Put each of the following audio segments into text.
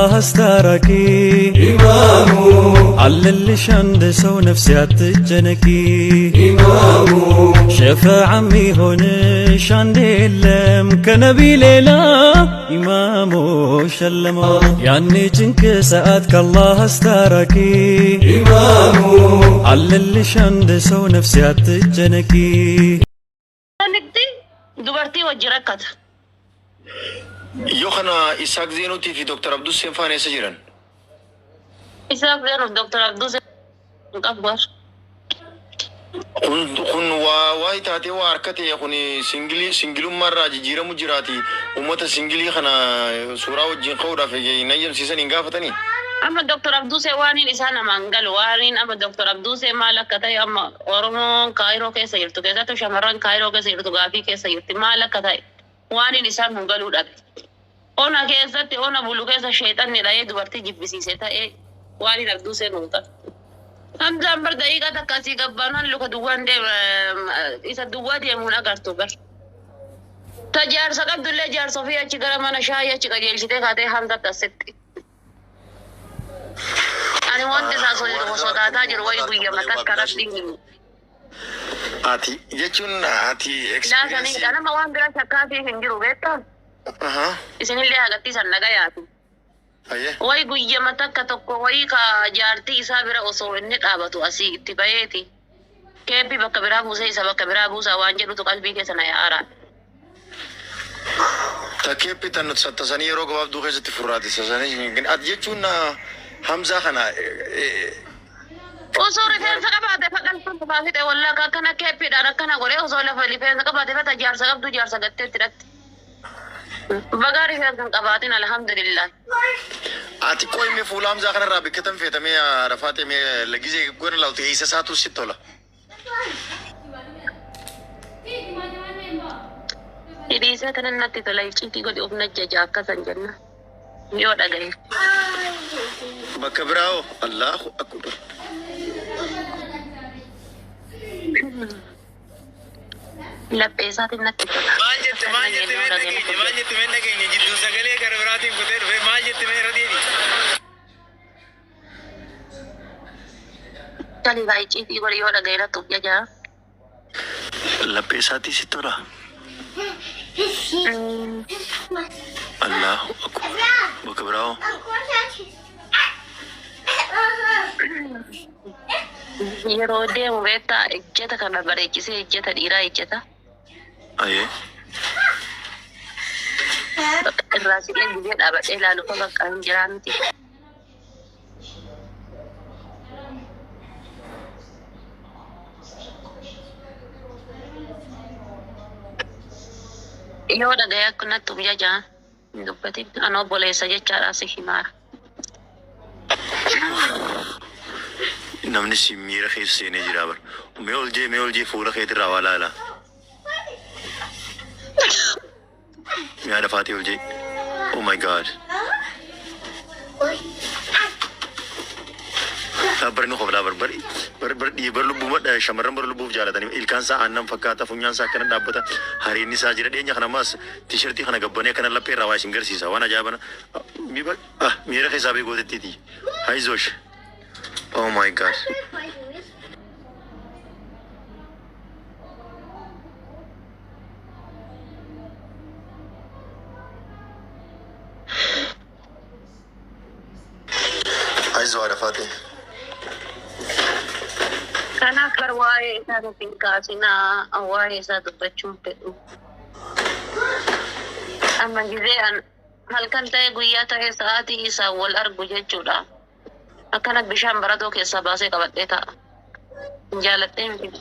الله استركي إمامو عللش عند سو نفسي أتجنكي إمامو شفاع عمي هونش عند اللم كنبي ليلى إمامو شلمو يعني جنك سأتك الله استركي إمامو عللش عند سو نفسي أتجنكي دبرتي وجركت يوخنا إسحاق زينوتي في دكتور عبدو السيفاني سجرا إسحاق زينو دكتور عبدو أكبر kun waa taate waa harkate kuni singiluu marraa jijjiiramu jiraati ummata singilii kana suuraa wajjin ka'uudhaaf nayyamsiisan hin gaafatanii. Amma Dr. Abduse waanin isaan amangal waanin amma Dr. Abduse maal akka ta'e amma Oromoon Kaayiroo keessa jirtu keessattuu shamarran Kaayiroo keessa jirtu gaafii keessa jirti maal akka ta'e waanin isaan hungaluu dhabe. Ona keessatti ona bulu keessa sheexanni dha'ee dubartii jibbisiise ta'ee waanin Abduse nuuta. Hamzaan bar daqiiqa takkasii gabbaanan luka duwwaan isa duwwaa deemuun agartu bar. Tajaarsa qabdullee jaarsa ofii achi gara mana shaayii achi qajeelchitee kaatee Hamzatti asitti. Ani wanti isaa sodaataa jiru wayi guyyaa takkaratti himu. Ati jechuun ati Laasanii nama waan bira shakkaatii hin jiru beektaa? Isinillee agarsiisan nagayaati. Wayi guyyaa takka tokko wayi ka jaartii isaa bira osoo inni dhaabatu asii itti baheeti. Keebbi bakka biraa buusee isa bakka biraa buusaa waan jedhutu qalbii keessa na yaa'aara. Takkeebbi tan sattasanii yeroo gabaabduu keessatti furraati sasanii ati jechuun Hamza kana osoo rifeensa qabaate faqaltuun baafite wallaa akkana keeppiidhaan akkana godhee osoo lafa rifeensa qabaate fata jaarsa qabdu jaarsa gatteetti dhatti. Bagaa rifeensa hin qabaatin alhamdulillah. Ati qoyme fuula Hamza kanarraa bikkatan feetamee rafaatee lagizee goona laawte isa saatu si tola. Hidhiisee tanan natti tola icciitii godhi of najjaja akkasan jenna. Yoo dhagaye. Bakka biraa'oo Allahu akbar. Laphee isaatiin natti tola. Maal jette mee nageenya jidduu sagalee gara biraatiin kutee dhufe maal jette mee irra deebi. Taligaa icciitii godhi yoo dhagaye natti of jajaa. Laphee isaatii si tola. Allahu akbar. Bakka biraa'oo. Yeroo deemu beektaa ejjeta kana bareechisee ejjeta dhiiraa ejjeta. Ayee. Irraa silee gubee dhaabadhee ilaalu fa bakka hin jiraan miti. Yoo dhagaye akkanatti of jajaa dubbatin an obboleessa jechaadhaa si himaara. Namni si miira keessa seenee jira bar. Mee ol jee fuula keetirraa waa laala. Miyaada Faatii ol jee. Oh my God. Barni qoblaa barbari. Bar lubbuu shamarran bar lubbuuf jaalatanii ilkaan isaa aannan fakkaata funyaan isaa akkana dhaabbata hariinni isaa jira dhiyeenya kana maas tiishartii kana gabbanee kana laphee irraa waa isin garsiisa waan ajaa'ibana miira keessaa beekootettiiti. Haizosh. Oh my God. Aizo ada Fatih. Kanaaf bar waa'ee isaa nuti hin kaasinaa waa'ee isaa dubbachuun fedhu. Amma gizee halkan ta'e guyyaa ta'e sa'aatii isaa wal argu jechuudha. Akkana bishaan baratoo keessaa baasee qabadhee ta'a. Jaaladhee miti.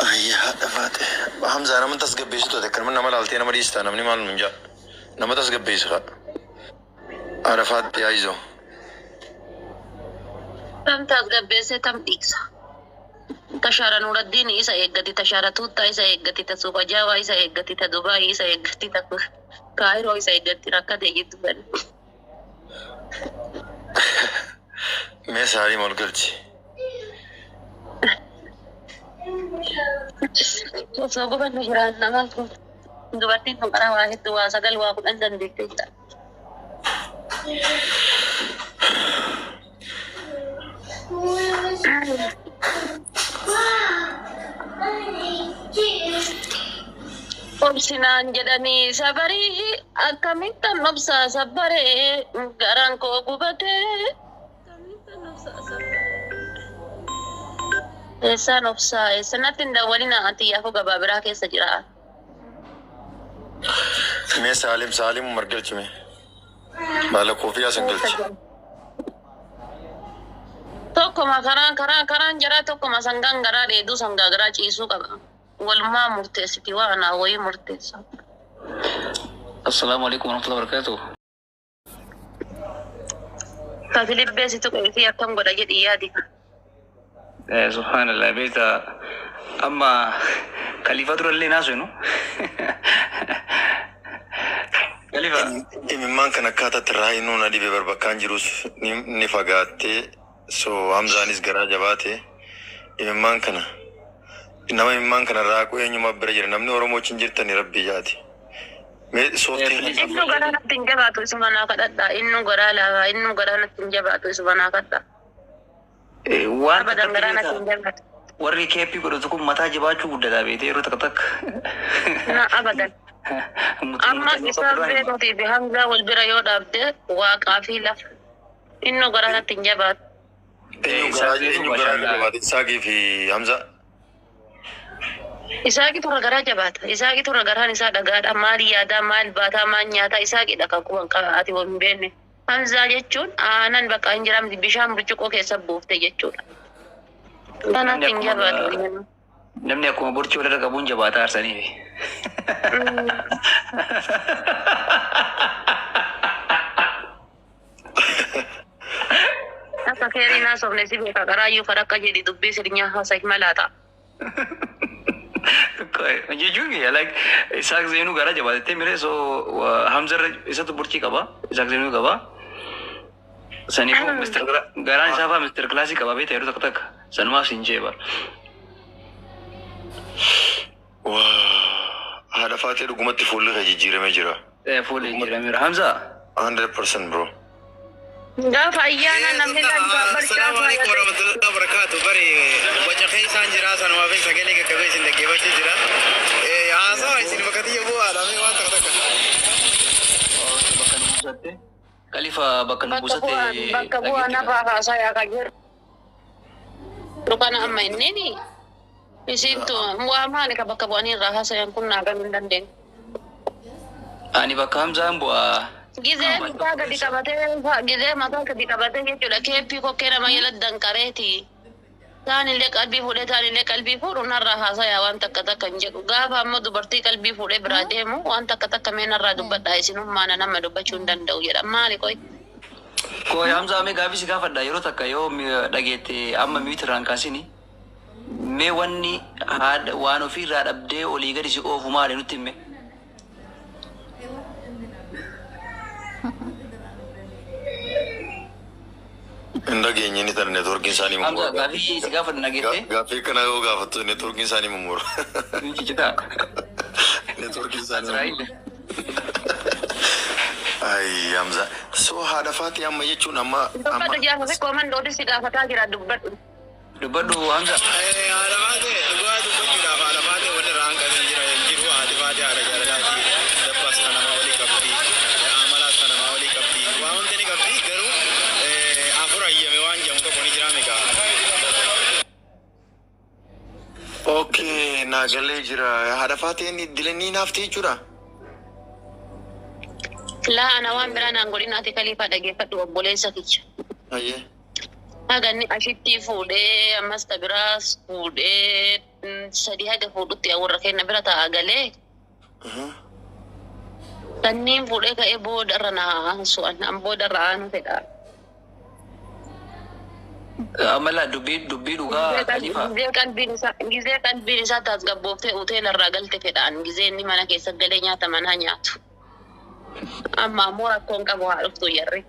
Ayyaa dhafaate. Hamza nama tasgabbeessitu ta'e kan nama laaltee nama dhiistaa namni maal nuun jaa. Nama tasgabbeessu haa. Arafaatti Aizo. Tam tasgabbeessee tam dhiiksa. Tashaara Nuraddiin isa eeggati, tashaara Tuuttaa isa eeggati, ta Suufajaawaa isa eeggati, ta Dubaay isa eeggati, ta Kaayiroo isa eeggati rakkatee jirtu bani. Mee saarii maal galchi? osoo gubannu jiraan namaan kun dubartiin kun karaa waa hedduu waa sagal waa kudhan dandeettee jira. Obsinaan jedhanii sabarii akkamittan obsaa sabbaree garaan koo gubatee. Eessaan obsaa eessanatti hin dawwalina ati yaafuu gabaa biraa keessa jira. Mee Saalim margalchime. Baala koofiyyaa san galchi. Tokkoma karaan jira tokkoma sangaan garaa dheeduu sangaa garaa ciisuu qaba. Walumaa murteessiti waan wayii murteessa. Assalamu alaikum warahmatullahi wabarakatuh. Tatilibbeesitu qeetii akkam godha jedhi yaadi. Subhanallah beta amma khalifa turallee naasu no. Khalifa Imimmaan kan akkaataatti raayinuu na dhibee barbakkaan jirus ni fagaattee so Hamzaanis garaa jabaate imimmaan kana nama imimmaan kana raaquu eenyuma bira jira namni Oromoo wajjin jirtani rabbii jaati. Innu garaa natti hin jabaatu isuma naa kadhadha. Innu garaa laafaa innu garaa natti hin jabaatu isuma naa kadhadha. waan Abadan garaa natti hin jabaatu. warri keeppii godhatu kun mataa jabaachuu guddataa beete yeroo takka takka. Na abadan. Amma isaa beekuutii fi Hamzaa wal bira yoo dhaabde waaqaa fi lafa. Innu garaa natti hin jabaatu. Eenyu garaa jabaate Isaaqii fi Hamzaa. Isaaqi turra garaa jabaata. Isaaqi turra garaan isaa dhagaadha. Maal yaadaa maal baataa maal nyaataa isaaqidha kan kuban ati wal hin beekne. Hamzaa jechuun aanan bakka hin jiramti bishaan burcuqqoo keessa buufte jechuudha. Kanatti hin jabaatu. Namni akkuma burcii walirra qabuun jabaataa arsaniif. Akka keerii naa sobne si beeka garaayyuu kan akka jedhi dubbii sirnyaa haasa'e malaata. Jechuun like Isaaq Zeenuu garaa jabaatettee mire so Hamzarra isatu burcii qaba Isaaq Zeenuu qaba. Saniifuu Mr. Garaan isaa fa'aa Mr. Classii qaba beeta yeroo takka takka sanumaaf siin jeeba. Haadha faatee dhugumatti fuulli kan jijjiiramee jira. Fuulli jijjiirameera. Hamzaa 100% bro. Gaafa ayyaana namni Assalamu alaikum warahmatullahi wabarakatuh. Bari wacha keessa jira sanuma fi sagalee gaggabee isin dhaggeeffachaa jira. Haasawa isin bakkatti yoo aadame waan takka takka. bakka nu buusatte Khalifa bakka nu buusatte bakka bu'aa nafaa haasayaa kan jiru. Dukana amma inneni isintu waa maali ka bakka bu'anii irraa haasayan kun naa galuu hin dandeenye. ani bakka Hamzaan bu'aa. Gizee mataa gadi qabatee jechuudha. Keeppii kokkee nama jala danqareeti. Taanillee qalbii fuudhee narraa haasayaa waan takka takka hin jedhu. Gaafa ammoo dubartii qalbii fuudhee biraa deemu waan takka takka mee narraa dubbadhaa isinummaana nama dubbachuu hin danda'u jedha. Maali qoy? Koo Hamzaa mee gaafii si gaafadha yeroo takka yoo dhageette amma miitiraan kaasini. Mee wanni waan ofiirraa dhabdee olii gadi si oofu maali nutti himme? Hin dhageenye ni ta'a neetworkiin isaanii Hamzaa mummura. gaafii si gaafadha dhageette? Gaaffii kana yoo gaafattu neetworkiin isaanii mummura. Citaa. Neetworkiin isaanii mummura. Ay Hamza. So haadha faatee amma jechuun amma Dubbadhu jaafa fi koomandooti si gaafataa jira dubbadhu. Dubbadhu Hamzaa. Haadha faatee dhugaa dubbachuudhaaf haadha faatee walli irraa hanqatee jiru haadha faatee haadha jaalalaati. Dabbaas kan namaa walii qabdi. Amalaas kan namaa walii qabdi. Waa hundi ni qabdi garuu afur ayyame waan jedhamu tokko ni jira meeqa. okay naagalee jira. Haadha faateen dilanii naafti jechuudha. Laa ana waan biraa naan godhinaati Khalifa dhageeffadhu obboleessa kiyya. Ayyee. Haganni ashitti fuudhee ammas biraas fuudhee sadii haga fuudhutti warra keenya bira ta'a galee. Sanniin fuudhee ka'ee boodarra naa su'an an boodarra aanu fedha. Amala dubbii dhugaa Khalifa. Gizee qalbiin isaa tasgabbooftee hoteelarraa galte fedhaan gizee inni mana keessa galee nyaata manaa nyaatu. Amma ammoo rakkoon qabu haa dhuftu jarri.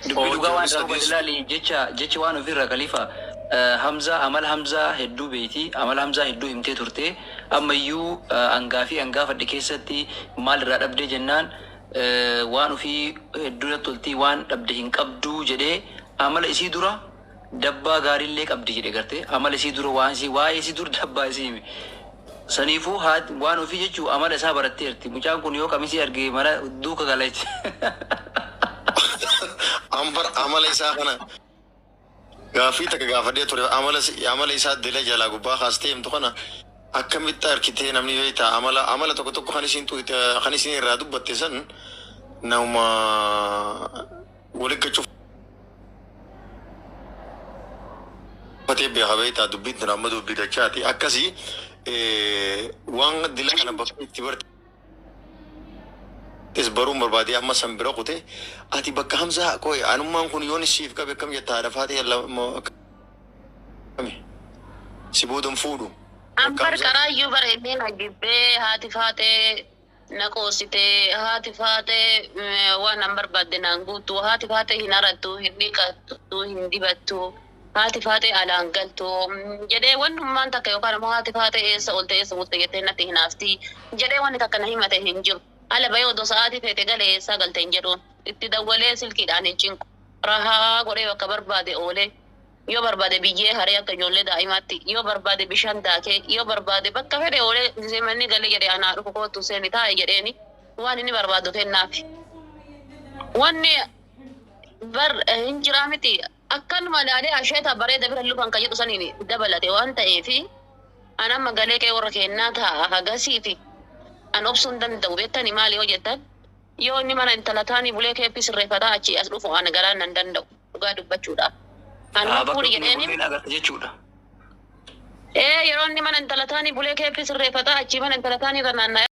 Dubbii dhugaa waan dhabu ilaali jecha waan ofirra Khalifa. Hamzaa amala Hamzaa hedduu beeti amala Hamzaa hedduu himtee turte ammayyuu angaafi angaafa adda keessatti maal irraa dhabdee jennaan waan ofii hedduu toltii waan dhabde hin qabduu jedhee amala isii dura dabbaa gaariillee qabdi jedhe garte amala isii dura waan isii waa'ee isii dura dabbaa isii hime saniifuu waan ofii jechuu amala isaa baratteerti mucaan kun yoo qamisii argee mala duuka galachi amala isaa kana gaafii takka gaafadhee ture amala isaa dila jalaa gubbaa kaastee himtu kana akkamitti harkitee namni beektaa amala tokko kan isin irraa dubbatte san nama walitti gachuuf fatee beekaa beektaa dubbiin tun amma dubbii dachaati akkasii waan dila kana bakka itti barte baruun barbaadee amma san bira kute ati bakka hamsaa koy anummaan kun yoon siif qabe akkam jettaa dhafaatee si boodan fuudhu. Ambar qaraayyuu bareedee na gibbee haati faatee na qoositee haati faatee waan an barbaadde naan guutu haati faatee hin harattu hin dhiqattu hin dibattu haati faatee alaan galtu jedhee wannummaan takka yookaan immoo haati faatee eessa olte eessa bulte jettee natti hin hafti jedhee wanni takka na himate hin jiru. Ala bayoo odoo sa'aatii feete galee eessaa galte hin jedhuun itti dawwalee silkiidhaan hin cinqu rahaa godhee bakka barbaade oolee yoo barbaade biyyee haree akka ijoollee daa'imaatti yoo barbaade bishaan daakee yoo barbaade bakka fedhe oolee zeemanni galee jedhee anaa dhufu kootu seeni taa'e jedheeni waan inni barbaadu kennaafi. Wanni hin jiraa miti akkanuma ilaalee asheeta bareeda bira lufan kan jedhu saniin dabalate waan ta'eefi anamma galee kee warra kennaa ta'a hagasiiti. An obsuun danda'u beektani maali yoo jettan yoo inni mana intala taanii bulee keeppi sirreeffataa achi as dhufu ana garaan nan danda'u dhugaa dubbachuudha. Anuma fuudhi jedheeni. Yeroo inni mana intala taanii bulee keeppi sirreeffataa achi mana intala taanii irra naanna'ee.